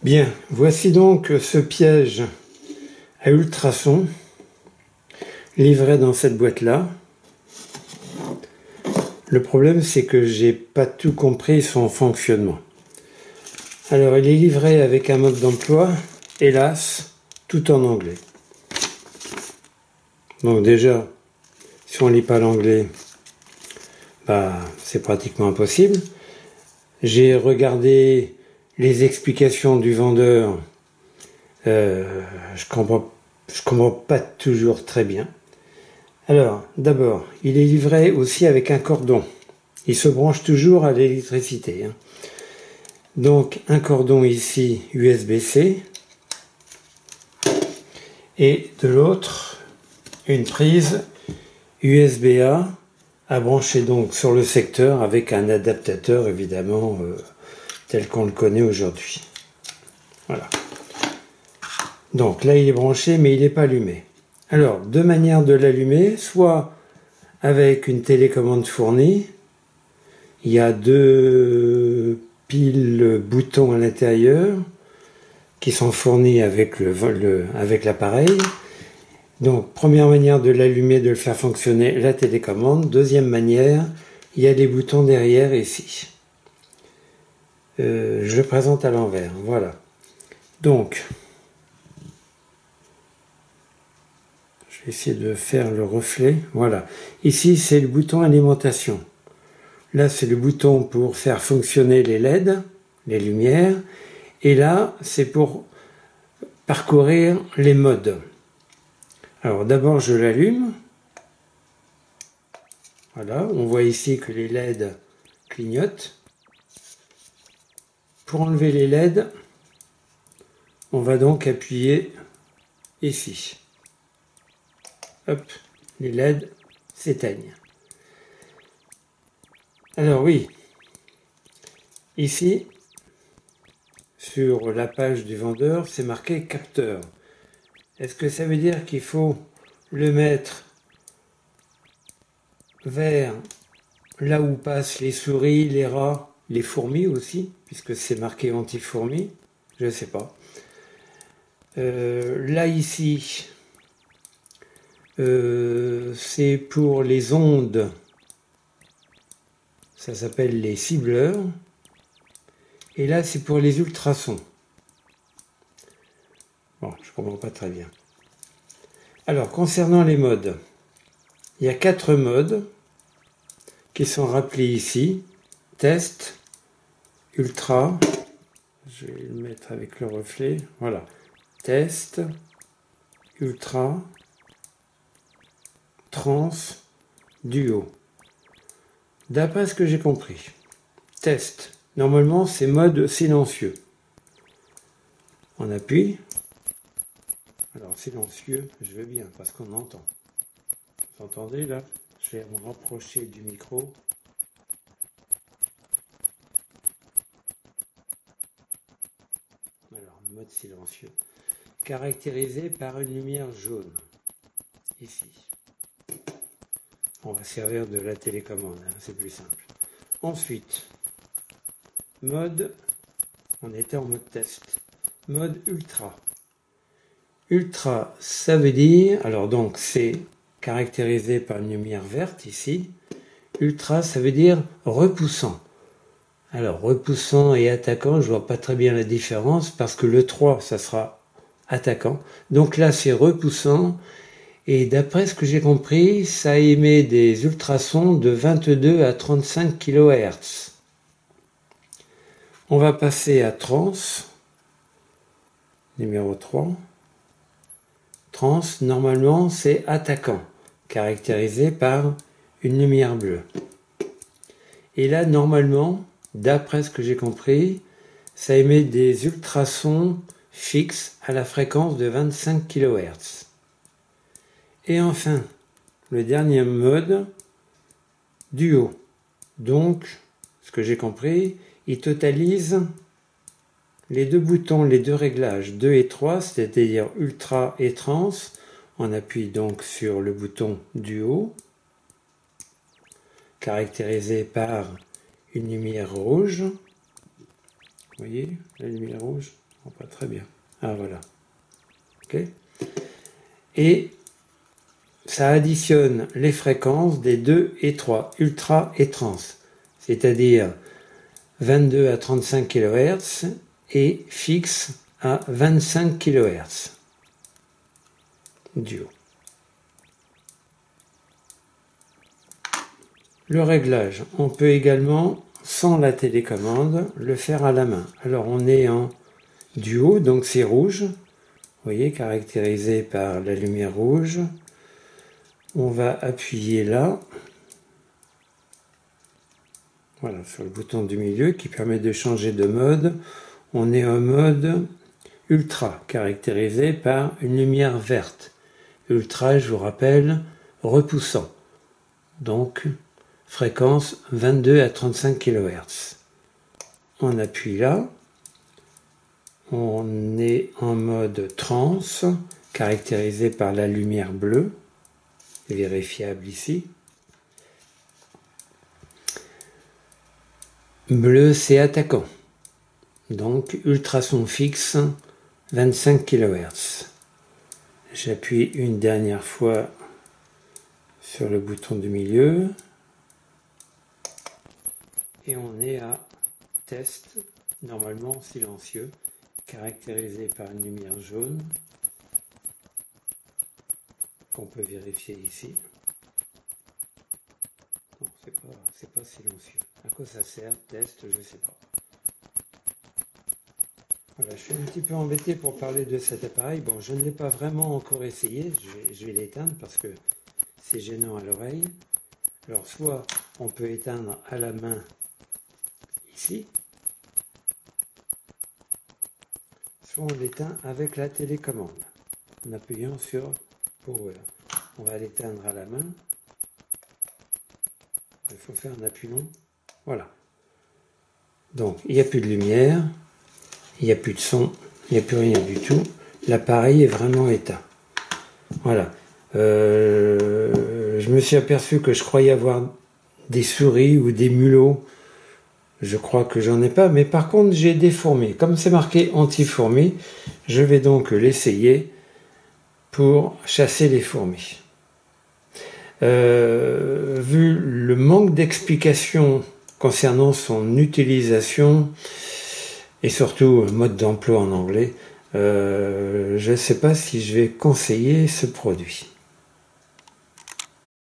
Bien, voici donc ce piège à ultrasons livré dans cette boîte-là. Le problème, c'est que j'ai pas tout compris son fonctionnement. Alors, il est livré avec un mode d'emploi, hélas, tout en anglais. Donc déjà, si on lit pas l'anglais, c'est pratiquement impossible. J'ai regardé les explications du vendeur. Je comprends pas toujours très bien. Alors, d'abord, il est livré aussi avec un cordon. Il se branche toujours à l'électricité. Donc, un cordon ici USB-C. Et de l'autre, une prise USB-A à brancher donc sur le secteur avec un adaptateur évidemment tel qu'on le connaît aujourd'hui. Voilà. Donc là, il est branché, mais il n'est pas allumé. Alors, deux manières de l'allumer, soit avec une télécommande fournie. Il y a deux piles boutons à l'intérieur qui sont fournis avec l'appareil. Donc, première manière de l'allumer, de le faire fonctionner, la télécommande. Deuxième manière, il y a des boutons derrière ici. Je le présente à l'envers, voilà. Donc, je vais essayer de faire le reflet. Voilà. Ici, c'est le bouton alimentation. Là, c'est le bouton pour faire fonctionner les LED, les lumières. Et là, c'est pour parcourir les modes. Alors, d'abord, je l'allume. Voilà, on voit ici que les LED clignotent. Pour enlever les LED, on va donc appuyer ici. Hop, les LED s'éteignent. Alors oui, ici, sur la page du vendeur, c'est marqué capteur. Est-ce que ça veut dire qu'il faut le mettre vers là où passent les souris, les rats, les fourmis aussi, puisque c'est marqué anti-fourmis? Je ne sais pas. Là, ici, c'est pour les ondes. Ça s'appelle les cibleurs. Et là, c'est pour les ultrasons. Bon, je ne comprends pas très bien. Alors, concernant les modes, il y a 4 modes qui sont rappelés ici. Test, ultra, je vais le mettre avec le reflet, voilà. Test, ultra, trans, duo. D'après ce que j'ai compris, test, normalement c'est mode silencieux. On appuie. Alors silencieux, je veux bien parce qu'on entend. Vous entendez là? Je vais me rapprocher du micro. Alors, mode silencieux. Caractérisé par une lumière jaune. Ici. On va servir de la télécommande, hein, c'est plus simple. Ensuite, mode, on était en mode test. Mode ultra. Ultra, ça veut dire, alors donc c'est caractérisé par une lumière verte ici. Ultra, ça veut dire repoussant. Alors, repoussant et attaquant, je vois pas très bien la différence parce que le 3, ça sera attaquant. Donc là, c'est repoussant. Et d'après ce que j'ai compris, ça émet des ultrasons de 22 à 35 kHz. On va passer à trans, numéro 3. Trans, normalement, c'est attaquant, caractérisé par une lumière bleue. Et là, normalement, d'après ce que j'ai compris, ça émet des ultrasons fixes à la fréquence de 25 kHz. Et enfin, le dernier mode, duo. Donc, ce que j'ai compris, il totalise les deux boutons, les deux réglages, 2 et 3, c'est-à-dire ultra et trans. On appuie donc sur le bouton duo, caractérisé par une lumière rouge. Vous voyez la lumière rouge? Pas très bien. Ah voilà. Ok. Et ça additionne les fréquences des 2 et 3, ultra et trans, c'est-à-dire 22 à 35 kHz et fixe à 25 kHz. Duo. Le réglage, on peut également, sans la télécommande, le faire à la main. Alors on est en duo, donc c'est rouge, vous voyez, caractérisé par la lumière rouge. On va appuyer là, voilà, sur le bouton du milieu qui permet de changer de mode. On est en mode ultra, caractérisé par une lumière verte. Ultra, je vous rappelle, repoussant. Donc, fréquence 22 à 35 kHz. On appuie là. On est en mode trans, caractérisé par la lumière bleue, vérifiable ici. Bleu, c'est attaquant. Donc, ultrason fixe, 25 kHz. J'appuie une dernière fois sur le bouton du milieu. Et on est à test, normalement silencieux, caractérisé par une lumière jaune, qu'on peut vérifier ici. Non, c'est pas silencieux. À quoi ça sert? Test, je ne sais pas. Voilà, je suis un petit peu embêté pour parler de cet appareil. Bon, je ne l'ai pas vraiment encore essayé. Je vais l'éteindre parce que c'est gênant à l'oreille. Alors, soit on peut éteindre à la main ici, soit on l'éteint avec la télécommande en appuyant sur Power. On va l'éteindre à la main. Il faut faire un appui long. Voilà. Donc, il n'y a plus de lumière, il n'y a plus de son, il n'y a plus rien du tout. L'appareil est vraiment éteint. Voilà. Je me suis aperçu que je croyais avoir des souris ou des mulots. Je crois que j'en ai pas, mais par contre j'ai des fourmis. Comme c'est marqué anti-fourmis, je vais donc l'essayer pour chasser les fourmis. Vu le manque d'explications concernant son utilisation et surtout mode d'emploi en anglais, je ne sais pas si je vais conseiller ce produit.